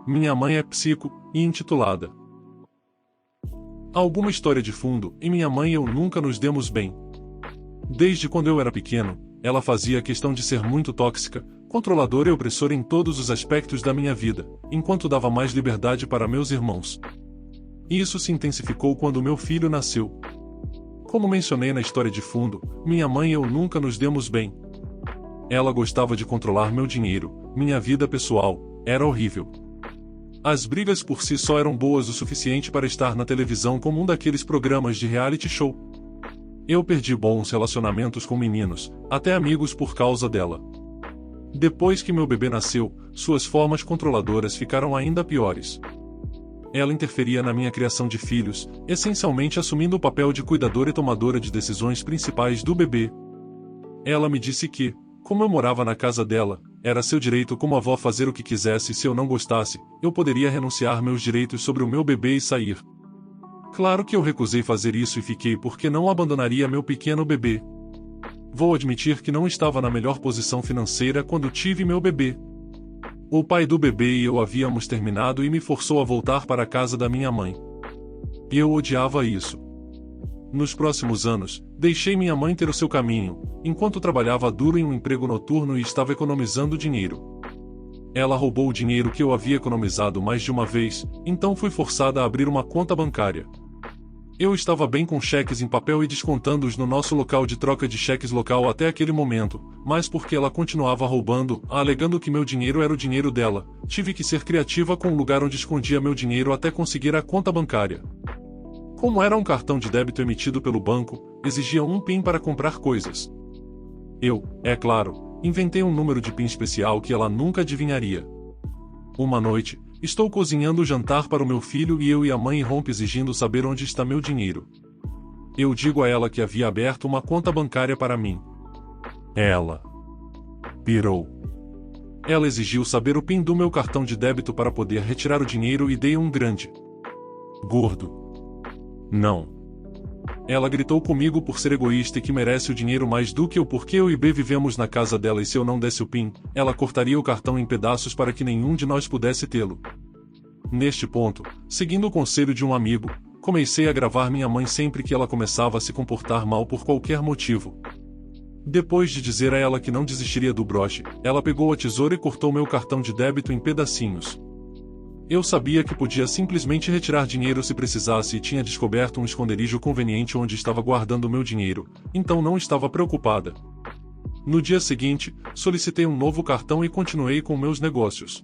Minha mãe é psico, e intitulada Alguma História de Fundo, e minha mãe e eu nunca nos demos bem. Desde quando eu era pequeno, ela fazia questão de ser muito tóxica, controladora e opressora em todos os aspectos da minha vida, enquanto dava mais liberdade para meus irmãos. Isso se intensificou quando meu filho nasceu. Como mencionei na história de fundo, minha mãe e eu nunca nos demos bem. Ela gostava de controlar meu dinheiro, minha vida pessoal, era horrível. As brigas por si só eram boas o suficiente para estar na televisão como um daqueles programas de reality show. Eu perdi bons relacionamentos com meninos, até amigos por causa dela. Depois que meu bebê nasceu, suas formas controladoras ficaram ainda piores. Ela interferia na minha criação de filhos, essencialmente assumindo o papel de cuidadora e tomadora de decisões principais do bebê. Ela me disse que, como eu morava na casa dela, era seu direito como avó fazer o que quisesse e se eu não gostasse, eu poderia renunciar meus direitos sobre o meu bebê e sair. Claro que eu recusei fazer isso e fiquei porque não abandonaria meu pequeno bebê. Vou admitir que não estava na melhor posição financeira quando tive meu bebê. O pai do bebê e eu havíamos terminado e me forçou a voltar para a casa da minha mãe. Eu odiava isso. Nos próximos anos, deixei minha mãe ter o seu caminho, enquanto trabalhava duro em um emprego noturno e estava economizando dinheiro. Ela roubou o dinheiro que eu havia economizado mais de uma vez, então fui forçada a abrir uma conta bancária. Eu estava bem com cheques em papel e descontando-os no nosso local de troca de cheques local até aquele momento, mas porque ela continuava roubando, alegando que meu dinheiro era o dinheiro dela, tive que ser criativa com o lugar onde escondia meu dinheiro até conseguir a conta bancária. Como era um cartão de débito emitido pelo banco, exigia um PIN para comprar coisas. Eu, é claro, inventei um número de PIN especial que ela nunca adivinharia. Uma noite, estou cozinhando o jantar para o meu filho e eu e a mãe rompe exigindo saber onde está meu dinheiro. Eu digo a ela que havia aberto uma conta bancária para mim. Ela pirou. Ela exigiu saber o PIN do meu cartão de débito para poder retirar o dinheiro e dei um grande gordo não. Ela gritou comigo por ser egoísta e que merece o dinheiro mais do que eu porque eu e B vivemos na casa dela e se eu não desse o PIN, ela cortaria o cartão em pedaços para que nenhum de nós pudesse tê-lo. Neste ponto, seguindo o conselho de um amigo, comecei a gravar minha mãe sempre que ela começava a se comportar mal por qualquer motivo. Depois de dizer a ela que não desistiria do broche, ela pegou a tesoura e cortou meu cartão de débito em pedacinhos. Eu sabia que podia simplesmente retirar dinheiro se precisasse e tinha descoberto um esconderijo conveniente onde estava guardando meu dinheiro, então não estava preocupada. No dia seguinte, solicitei um novo cartão e continuei com meus negócios.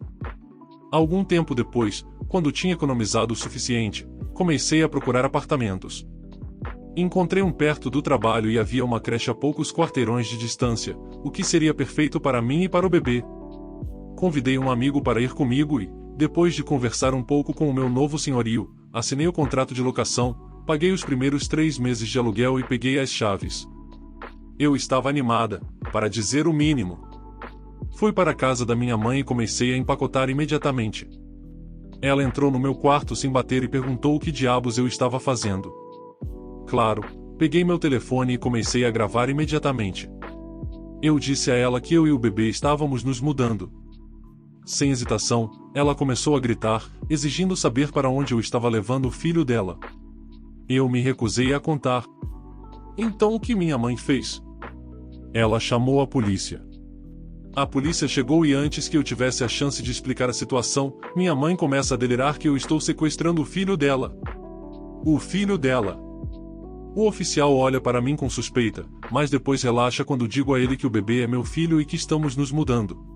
Algum tempo depois, quando tinha economizado o suficiente, comecei a procurar apartamentos. Encontrei um perto do trabalho e havia uma creche a poucos quarteirões de distância, o que seria perfeito para mim e para o bebê. Convidei um amigo para ir comigo e, depois de conversar um pouco com o meu novo senhorio, assinei o contrato de locação, paguei os primeiros 3 meses de aluguel e peguei as chaves. Eu estava animada, para dizer o mínimo. Fui para a casa da minha mãe e comecei a empacotar imediatamente. Ela entrou no meu quarto sem bater e perguntou o que diabos eu estava fazendo. Claro, peguei meu telefone e comecei a gravar imediatamente. Eu disse a ela que eu e o bebê estávamos nos mudando. Sem hesitação, ela começou a gritar, exigindo saber para onde eu estava levando o filho dela. Eu me recusei a contar. Então o que minha mãe fez? Ela chamou a polícia. A polícia chegou e antes que eu tivesse a chance de explicar a situação, minha mãe começa a delirar que eu estou sequestrando o filho dela. O filho dela. O oficial olha para mim com suspeita, mas depois relaxa quando digo a ele que o bebê é meu filho e que estamos nos mudando.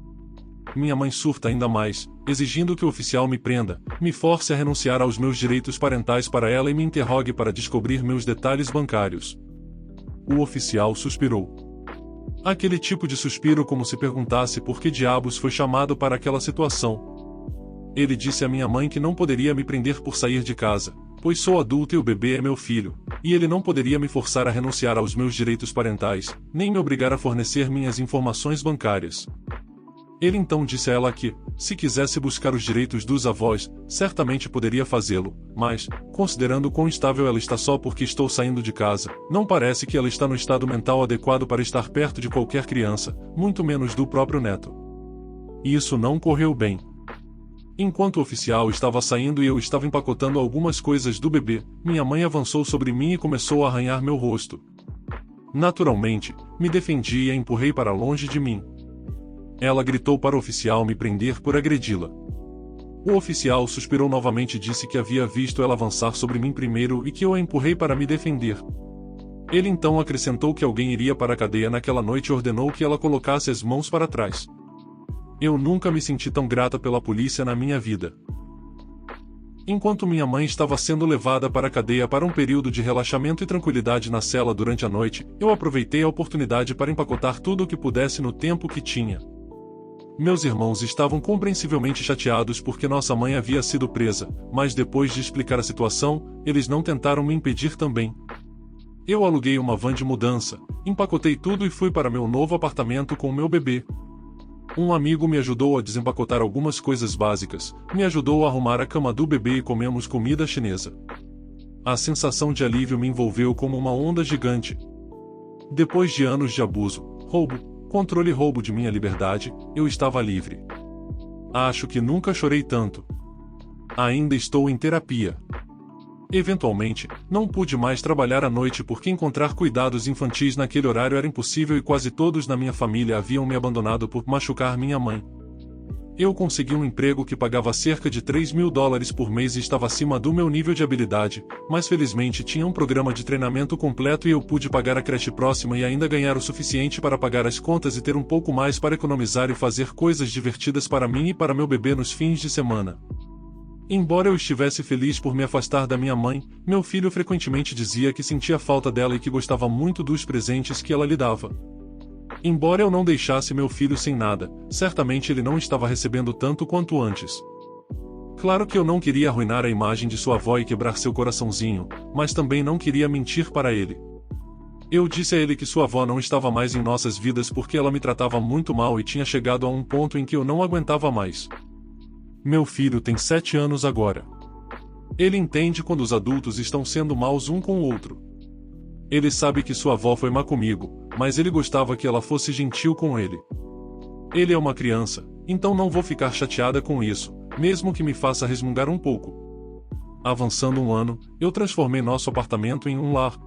Minha mãe surta ainda mais, exigindo que o oficial me prenda, me force a renunciar aos meus direitos parentais para ela e me interrogue para descobrir meus detalhes bancários. O oficial suspirou. Aquele tipo de suspiro como se perguntasse por que diabos foi chamado para aquela situação. Ele disse à minha mãe que não poderia me prender por sair de casa, pois sou adulta e o bebê é meu filho, e ele não poderia me forçar a renunciar aos meus direitos parentais, nem me obrigar a fornecer minhas informações bancárias. Ele então disse a ela que, se quisesse buscar os direitos dos avós, certamente poderia fazê-lo, mas, considerando quão instável ela está só porque estou saindo de casa, não parece que ela está no estado mental adequado para estar perto de qualquer criança, muito menos do próprio neto. E isso não correu bem. Enquanto o oficial estava saindo e eu estava empacotando algumas coisas do bebê, minha mãe avançou sobre mim e começou a arranhar meu rosto. Naturalmente, me defendi e a empurrei para longe de mim. Ela gritou para o oficial me prender por agredi-la. O oficial suspirou novamente e disse que havia visto ela avançar sobre mim primeiro e que eu a empurrei para me defender. Ele então acrescentou que alguém iria para a cadeia naquela noite e ordenou que ela colocasse as mãos para trás. Eu nunca me senti tão grata pela polícia na minha vida. Enquanto minha mãe estava sendo levada para a cadeia para um período de relaxamento e tranquilidade na cela durante a noite, eu aproveitei a oportunidade para empacotar tudo o que pudesse no tempo que tinha. Meus irmãos estavam compreensivelmente chateados porque nossa mãe havia sido presa, mas depois de explicar a situação, eles não tentaram me impedir também. Eu aluguei uma van de mudança, empacotei tudo e fui para meu novo apartamento com o meu bebê. Um amigo me ajudou a desempacotar algumas coisas básicas, me ajudou a arrumar a cama do bebê e comemos comida chinesa. A sensação de alívio me envolveu como uma onda gigante. Depois de anos de abuso, roubo, controle e roubo de minha liberdade, eu estava livre. Acho que nunca chorei tanto. Ainda estou em terapia. Eventualmente, não pude mais trabalhar à noite porque encontrar cuidados infantis naquele horário era impossível e quase todos na minha família haviam me abandonado por machucar minha mãe. Eu consegui um emprego que pagava cerca de $3.000 por mês e estava acima do meu nível de habilidade, mas felizmente tinha um programa de treinamento completo e eu pude pagar a creche próxima e ainda ganhar o suficiente para pagar as contas e ter um pouco mais para economizar e fazer coisas divertidas para mim e para meu bebê nos fins de semana. Embora eu estivesse feliz por me afastar da minha mãe, meu filho frequentemente dizia que sentia falta dela e que gostava muito dos presentes que ela lhe dava. Embora eu não deixasse meu filho sem nada, certamente ele não estava recebendo tanto quanto antes. Claro que eu não queria arruinar a imagem de sua avó e quebrar seu coraçãozinho, mas também não queria mentir para ele. Eu disse a ele que sua avó não estava mais em nossas vidas porque ela me tratava muito mal e tinha chegado a um ponto em que eu não aguentava mais. Meu filho tem 7 anos agora. Ele entende quando os adultos estão sendo maus um com o outro. Ele sabe que sua avó foi má comigo, mas ele gostava que ela fosse gentil com ele. Ele é uma criança, então não vou ficar chateada com isso, mesmo que me faça resmungar um pouco. Avançando um ano, eu transformei nosso apartamento em um lar.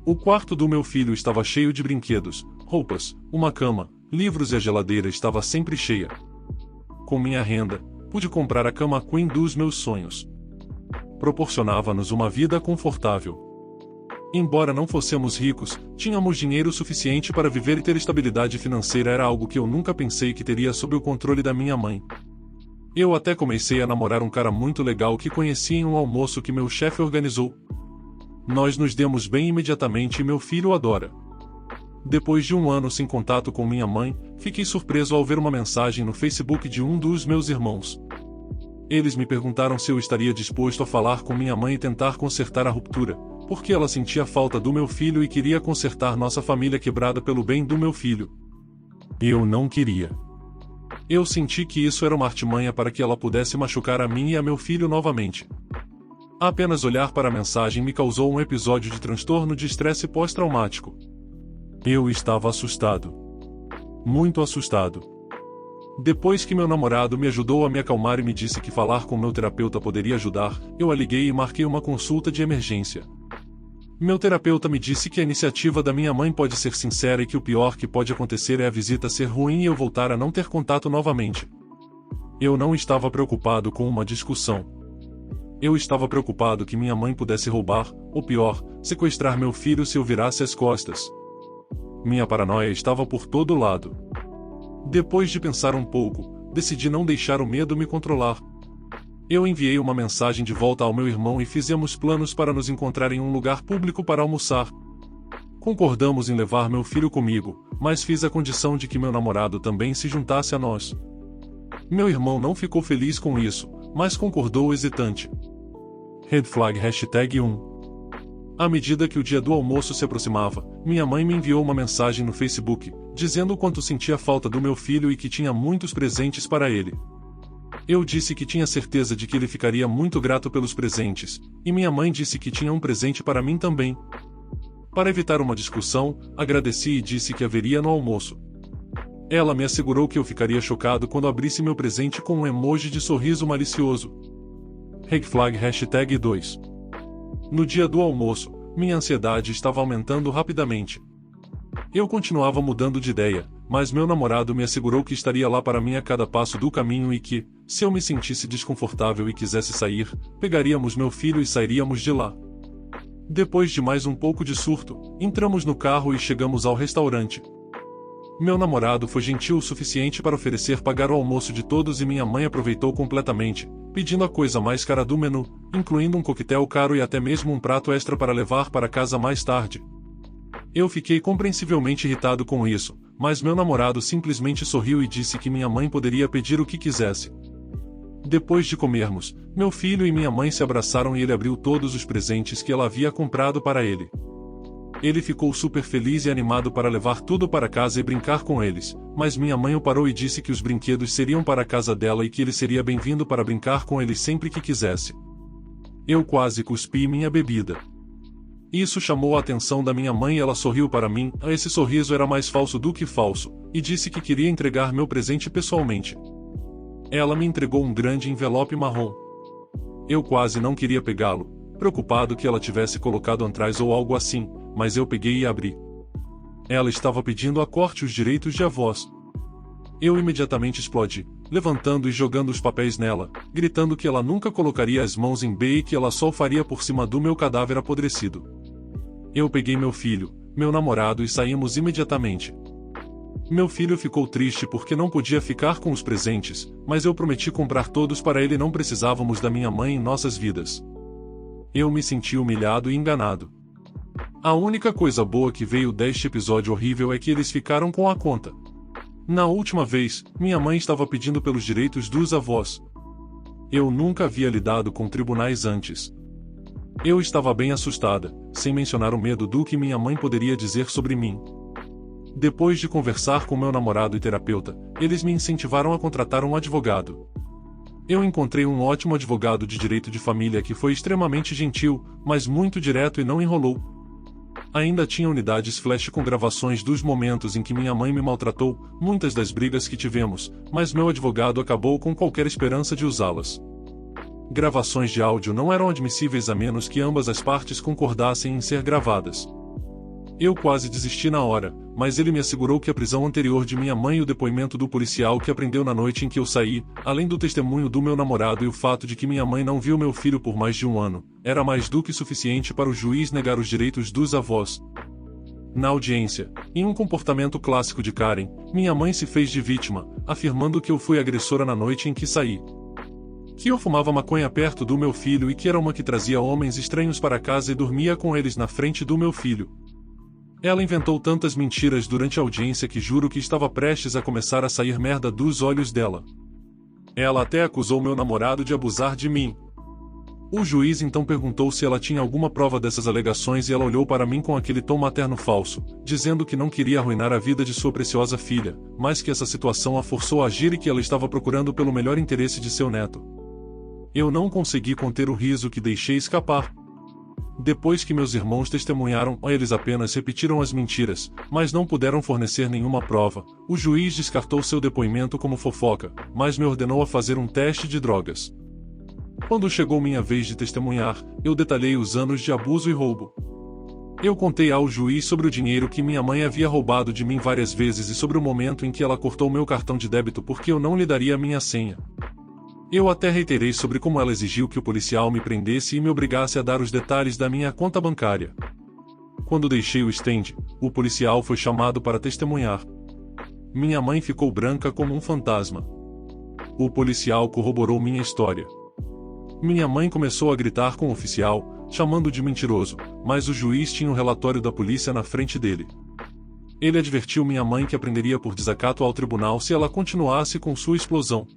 O quarto do meu filho estava cheio de brinquedos, roupas, uma cama, livros e a geladeira estava sempre cheia. Com minha renda, pude comprar a cama queen dos meus sonhos. Proporcionava-nos uma vida confortável. Embora não fossemos ricos, tínhamos dinheiro suficiente para viver e ter estabilidade financeira era algo que eu nunca pensei que teria sob o controle da minha mãe. Eu até comecei a namorar um cara muito legal que conheci em um almoço que meu chefe organizou. Nós nos demos bem imediatamente e meu filho o adora. Depois de um ano sem contato com minha mãe, fiquei surpreso ao ver uma mensagem no Facebook de um dos meus irmãos. Eles me perguntaram se eu estaria disposto a falar com minha mãe e tentar consertar a ruptura, porque ela sentia falta do meu filho e queria consertar nossa família quebrada pelo bem do meu filho. Eu não queria. Eu senti que isso era uma artimanha para que ela pudesse machucar a mim e a meu filho novamente. Apenas olhar para a mensagem me causou um episódio de transtorno de estresse pós-traumático. Eu estava assustado. Muito assustado. Depois que meu namorado me ajudou a me acalmar e me disse que falar com meu terapeuta poderia ajudar, eu a liguei e marquei uma consulta de emergência. Meu terapeuta me disse que a iniciativa da minha mãe pode ser sincera e que o pior que pode acontecer é a visita ser ruim e eu voltar a não ter contato novamente. Eu não estava preocupado com uma discussão. Eu estava preocupado que minha mãe pudesse roubar, ou pior, sequestrar meu filho se eu virasse as costas. Minha paranoia estava por todo lado. Depois de pensar um pouco, decidi não deixar o medo me controlar. Eu enviei uma mensagem de volta ao meu irmão e fizemos planos para nos encontrar em um lugar público para almoçar. Concordamos em levar meu filho comigo, mas fiz a condição de que meu namorado também se juntasse a nós. Meu irmão não ficou feliz com isso, mas concordou hesitante. Red flag #1. À medida que o dia do almoço se aproximava, minha mãe me enviou uma mensagem no Facebook, dizendo o quanto sentia falta do meu filho e que tinha muitos presentes para ele. Eu disse que tinha certeza de que ele ficaria muito grato pelos presentes, e minha mãe disse que tinha um presente para mim também. Para evitar uma discussão, agradeci e disse que haveria no almoço. Ela me assegurou que eu ficaria chocado quando abrisse meu presente com um emoji de sorriso malicioso. Flag #2. No dia do almoço, minha ansiedade estava aumentando rapidamente. Eu continuava mudando de ideia, mas meu namorado me assegurou que estaria lá para mim a cada passo do caminho e que, se eu me sentisse desconfortável e quisesse sair, pegaríamos meu filho e sairíamos de lá. Depois de mais um pouco de surto, entramos no carro e chegamos ao restaurante. Meu namorado foi gentil o suficiente para oferecer pagar o almoço de todos e minha mãe aproveitou completamente, pedindo a coisa mais cara do menu, incluindo um coquetel caro e até mesmo um prato extra para levar para casa mais tarde. Eu fiquei compreensivelmente irritado com isso, mas meu namorado simplesmente sorriu e disse que minha mãe poderia pedir o que quisesse. Depois de comermos, meu filho e minha mãe se abraçaram e ele abriu todos os presentes que ela havia comprado para ele. Ele ficou super feliz e animado para levar tudo para casa e brincar com eles, mas minha mãe o parou e disse que os brinquedos seriam para a casa dela e que ele seria bem-vindo para brincar com eles sempre que quisesse. Eu quase cuspi minha bebida. Isso chamou a atenção da minha mãe e ela sorriu para mim, esse sorriso era mais falso do que falso, e disse que queria entregar meu presente pessoalmente. Ela me entregou um grande envelope marrom. Eu quase não queria pegá-lo, preocupado que ela tivesse colocado atrás ou algo assim, mas eu peguei e abri. Ela estava pedindo a corte os direitos de avós. Eu imediatamente explodi, levantando e jogando os papéis nela, gritando que ela nunca colocaria as mãos em B e que ela só o faria por cima do meu cadáver apodrecido. Eu peguei meu filho, meu namorado e saímos imediatamente. Meu filho ficou triste porque não podia ficar com os presentes, mas eu prometi comprar todos para ele e não precisávamos da minha mãe em nossas vidas. Eu me senti humilhado e enganado. A única coisa boa que veio deste episódio horrível é que eles ficaram com a conta. Na última vez, minha mãe estava pedindo pelos direitos dos avós. Eu nunca havia lidado com tribunais antes. Eu estava bem assustada, sem mencionar o medo do que minha mãe poderia dizer sobre mim. Depois de conversar com meu namorado e terapeuta, eles me incentivaram a contratar um advogado. Eu encontrei um ótimo advogado de direito de família que foi extremamente gentil, mas muito direto e não enrolou. Ainda tinha unidades flash com gravações dos momentos em que minha mãe me maltratou, muitas das brigas que tivemos, mas meu advogado acabou com qualquer esperança de usá-las. Gravações de áudio não eram admissíveis a menos que ambas as partes concordassem em ser gravadas. Eu quase desisti na hora, mas ele me assegurou que a prisão anterior de minha mãe e o depoimento do policial que aprendeu na noite em que eu saí, além do testemunho do meu namorado e o fato de que minha mãe não viu meu filho por mais de um ano, era mais do que suficiente para o juiz negar os direitos dos avós. Na audiência, em um comportamento clássico de Karen, minha mãe se fez de vítima, afirmando que eu fui agressora na noite em que saí. Que eu fumava maconha perto do meu filho e que era uma que trazia homens estranhos para casa e dormia com eles na frente do meu filho. Ela inventou tantas mentiras durante a audiência que juro que estava prestes a começar a sair merda dos olhos dela. Ela até acusou meu namorado de abusar de mim. O juiz então perguntou se ela tinha alguma prova dessas alegações e ela olhou para mim com aquele tom materno falso, dizendo que não queria arruinar a vida de sua preciosa filha, mas que essa situação a forçou a agir e que ela estava procurando pelo melhor interesse de seu neto. Eu não consegui conter o riso que deixei escapar. Depois que meus irmãos testemunharam, eles apenas repetiram as mentiras, mas não puderam fornecer nenhuma prova. O juiz descartou seu depoimento como fofoca, mas me ordenou a fazer um teste de drogas. Quando chegou minha vez de testemunhar, eu detalhei os anos de abuso e roubo. Eu contei ao juiz sobre o dinheiro que minha mãe havia roubado de mim várias vezes e sobre o momento em que ela cortou meu cartão de débito porque eu não lhe daria a minha senha. Eu até reiterei sobre como ela exigiu que o policial me prendesse e me obrigasse a dar os detalhes da minha conta bancária. Quando deixei o stand, o policial foi chamado para testemunhar. Minha mãe ficou branca como um fantasma. O policial corroborou minha história. Minha mãe começou a gritar com o oficial, chamando de mentiroso, mas o juiz tinha o relatório da polícia na frente dele. Ele advertiu minha mãe que aprenderia por desacato ao tribunal se ela continuasse com sua explosão.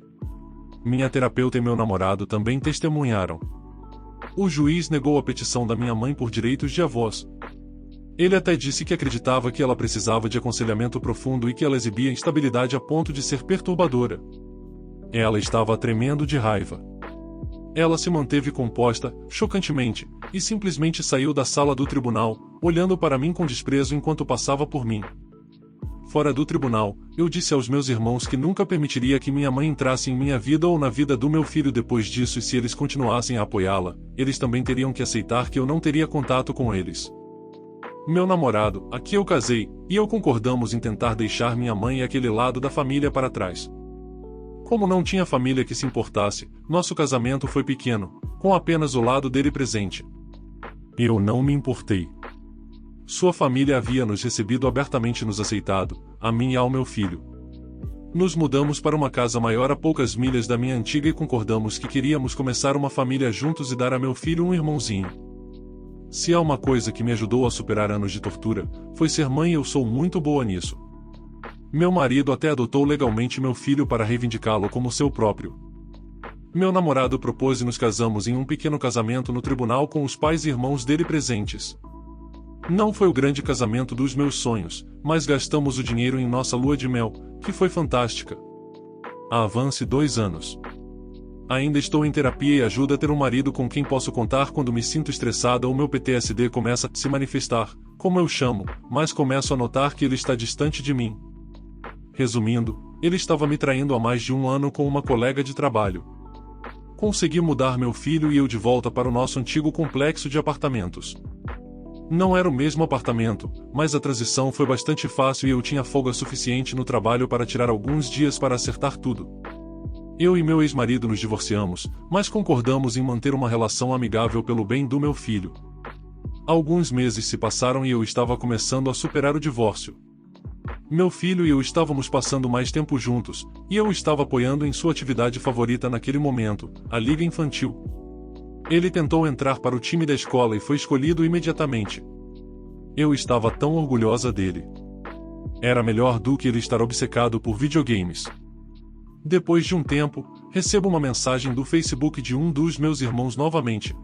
Minha terapeuta e meu namorado também testemunharam. O juiz negou a petição da minha mãe por direitos de avós. Ele até disse que acreditava que ela precisava de aconselhamento profundo e que ela exibia instabilidade a ponto de ser perturbadora. Ela estava tremendo de raiva. Ela se manteve composta, chocantemente, e simplesmente saiu da sala do tribunal, olhando para mim com desprezo enquanto passava por mim. fora do tribunal, eu disse aos meus irmãos que nunca permitiria que minha mãe entrasse em minha vida ou na vida do meu filho depois disso, e se eles continuassem a apoiá-la, eles também teriam que aceitar que eu não teria contato com eles. Meu namorado, a que eu casei, e eu concordamos em tentar deixar minha mãe e aquele lado da família para trás. Como não tinha família que se importasse, nosso casamento foi pequeno, com apenas o lado dele presente. Eu não me importei. Sua família havia nos recebido abertamente, nos aceitado, a mim e ao meu filho. Nos mudamos para uma casa maior a poucas milhas da minha antiga e concordamos que queríamos começar uma família juntos e dar a meu filho um irmãozinho. Se há uma coisa que me ajudou a superar anos de tortura, foi ser mãe, e eu sou muito boa nisso. Meu marido até adotou legalmente meu filho para reivindicá-lo como seu próprio. Meu namorado propôs e nos casamos em um pequeno casamento no tribunal com os pais e irmãos dele presentes. Não foi o grande casamento dos meus sonhos, mas gastamos o dinheiro em nossa lua de mel, que foi fantástica. Avance 2 anos. Ainda estou em terapia e ajuda a ter um marido com quem posso contar quando me sinto estressada ou meu PTSD começa a se manifestar, como eu chamo, mas começo a notar que ele está distante de mim. Resumindo, ele estava me traindo há mais de 1 ano com uma colega de trabalho. Consegui mudar meu filho e eu de volta para o nosso antigo complexo de apartamentos. Não era o mesmo apartamento, mas a transição foi bastante fácil e eu tinha folga suficiente no trabalho para tirar alguns dias para acertar tudo. Eu e meu ex-marido nos divorciamos, mas concordamos em manter uma relação amigável pelo bem do meu filho. Alguns meses se passaram e eu estava começando a superar o divórcio. Meu filho e eu estávamos passando mais tempo juntos, e eu estava apoiando em sua atividade favorita naquele momento, a Liga Infantil. Ele tentou entrar para o time da escola e foi escolhido imediatamente. Eu estava tão orgulhosa dele. Era melhor do que ele estar obcecado por videogames. Depois de um tempo, recebo uma mensagem do Facebook de um dos meus irmãos novamente.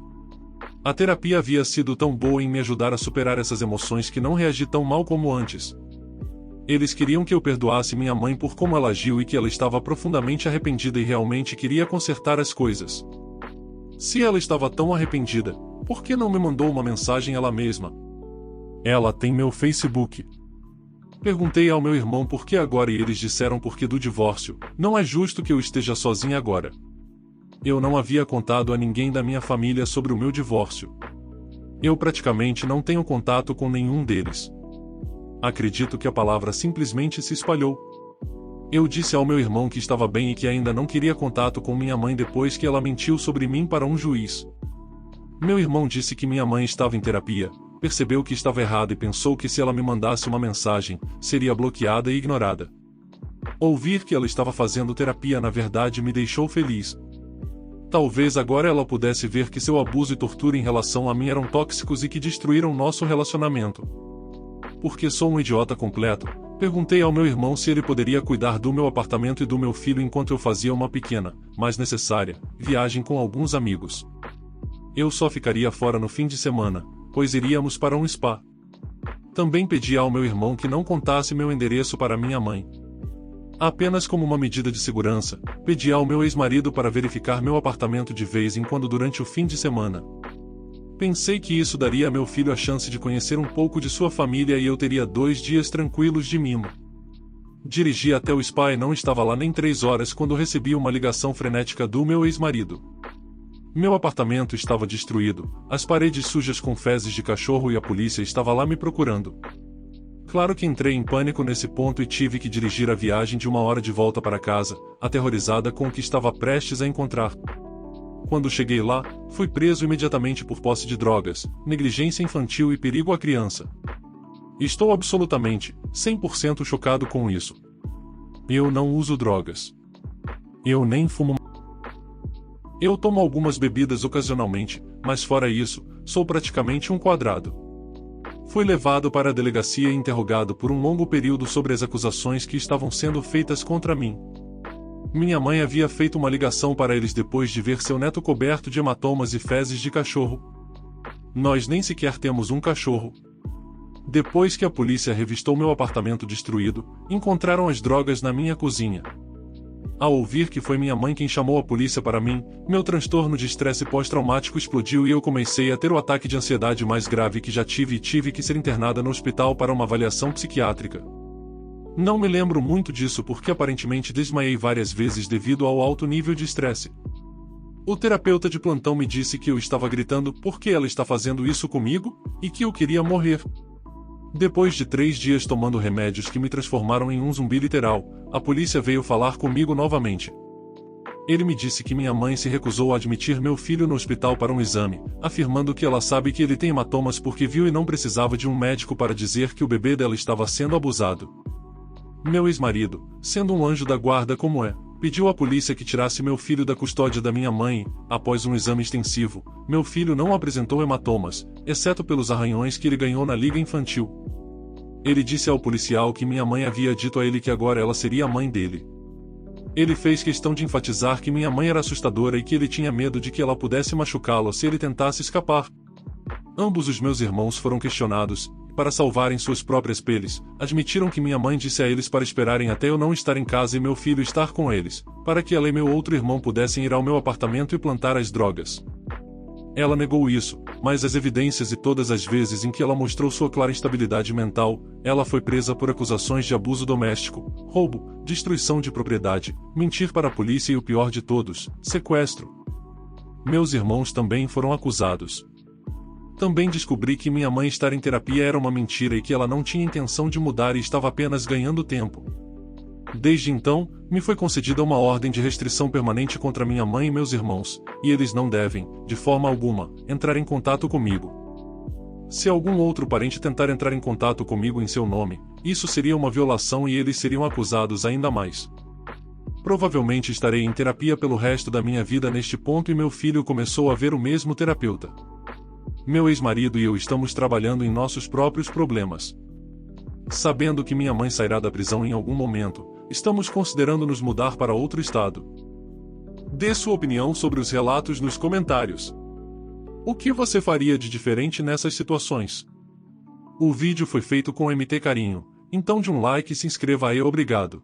A terapia havia sido tão boa em me ajudar a superar essas emoções que não reagi tão mal como antes. Eles queriam que eu perdoasse minha mãe por como ela agiu e que ela estava profundamente arrependida e realmente queria consertar as coisas. Se ela estava tão arrependida, por que não me mandou uma mensagem ela mesma? Ela tem meu Facebook. Perguntei ao meu irmão por que agora e eles disseram porque do divórcio. Não é justo que eu esteja sozinha agora. Eu não havia contado a ninguém da minha família sobre o meu divórcio. Eu praticamente não tenho contato com nenhum deles. Acredito que a palavra simplesmente se espalhou. Eu disse ao meu irmão que estava bem e que ainda não queria contato com minha mãe depois que ela mentiu sobre mim para um juiz. Meu irmão disse que minha mãe estava em terapia, percebeu que estava errado e pensou que se ela me mandasse uma mensagem, seria bloqueada e ignorada. Ouvir que ela estava fazendo terapia na verdade me deixou feliz. Talvez agora ela pudesse ver que seu abuso e tortura em relação a mim eram tóxicos e que destruíram nosso relacionamento. Porque sou um idiota completo, perguntei ao meu irmão se ele poderia cuidar do meu apartamento e do meu filho enquanto eu fazia uma pequena, mas necessária, viagem com alguns amigos. Eu só ficaria fora no fim de semana, pois iríamos para um spa. Também pedi ao meu irmão que não contasse meu endereço para minha mãe. Apenas como uma medida de segurança, pedi ao meu ex-marido para verificar meu apartamento de vez em quando durante o fim de semana. Pensei que isso daria a meu filho a chance de conhecer um pouco de sua família e eu teria 2 dias tranquilos de mimo. Dirigi até o spa e não estava lá nem 3 horas quando recebi uma ligação frenética do meu ex-marido. Meu apartamento estava destruído, as paredes sujas com fezes de cachorro e a polícia estava lá me procurando. Claro que entrei em pânico nesse ponto e tive que dirigir a viagem de 1 hora de volta para casa, aterrorizada com o que estava prestes a encontrar. Quando cheguei lá, fui preso imediatamente por posse de drogas, negligência infantil e perigo à criança. Estou absolutamente, 100% chocado com isso. Eu não uso drogas. Eu nem fumo. Eu tomo algumas bebidas ocasionalmente, mas fora isso, sou praticamente um quadrado. Fui levado para a delegacia e interrogado por um longo período sobre as acusações que estavam sendo feitas contra mim. Minha mãe havia feito uma ligação para eles depois de ver seu neto coberto de hematomas e fezes de cachorro. Nós nem sequer temos um cachorro. Depois que a polícia revistou meu apartamento destruído, encontraram as drogas na minha cozinha. Ao ouvir que foi minha mãe quem chamou a polícia para mim, meu transtorno de estresse pós-traumático explodiu e eu comecei a ter o ataque de ansiedade mais grave que já tive e tive que ser internada no hospital para uma avaliação psiquiátrica. Não me lembro muito disso porque aparentemente desmaiei várias vezes devido ao alto nível de estresse. O terapeuta de plantão me disse que eu estava gritando porque ela está fazendo isso comigo, e que eu queria morrer. Depois de 3 dias tomando remédios que me transformaram em um zumbi literal, a polícia veio falar comigo novamente. Ele me disse que minha mãe se recusou a admitir meu filho no hospital para um exame, afirmando que ela sabe que ele tem hematomas porque viu e não precisava de um médico para dizer que o bebê dela estava sendo abusado. Meu ex-marido, sendo um anjo da guarda como é, pediu à polícia que tirasse meu filho da custódia da minha mãe. Após um exame extensivo, meu filho não apresentou hematomas, exceto pelos arranhões que ele ganhou na liga infantil. Ele disse ao policial que minha mãe havia dito a ele que agora ela seria a mãe dele. Ele fez questão de enfatizar que minha mãe era assustadora e que ele tinha medo de que ela pudesse machucá-lo se ele tentasse escapar. Ambos os meus irmãos foram questionados, e para salvarem suas próprias peles, admitiram que minha mãe disse a eles para esperarem até eu não estar em casa e meu filho estar com eles, para que ela e meu outro irmão pudessem ir ao meu apartamento e plantar as drogas. Ela negou isso, mas as evidências e todas as vezes em que ela mostrou sua clara instabilidade mental, ela foi presa por acusações de abuso doméstico, roubo, destruição de propriedade, mentir para a polícia e o pior de todos, sequestro. Meus irmãos também foram acusados. Também descobri que minha mãe estar em terapia era uma mentira e que ela não tinha intenção de mudar e estava apenas ganhando tempo. Desde então, me foi concedida uma ordem de restrição permanente contra minha mãe e meus irmãos, e eles não devem, de forma alguma, entrar em contato comigo. Se algum outro parente tentar entrar em contato comigo em seu nome, isso seria uma violação e eles seriam acusados ainda mais. Provavelmente estarei em terapia pelo resto da minha vida neste ponto e meu filho começou a ver o mesmo terapeuta. Meu ex-marido e eu estamos trabalhando em nossos próprios problemas. Sabendo que minha mãe sairá da prisão em algum momento, estamos considerando nos mudar para outro estado. Dê sua opinião sobre os relatos nos comentários. O que você faria de diferente nessas situações? O vídeo foi feito com MT Carinho, então de um like e se inscreva aí. Obrigado.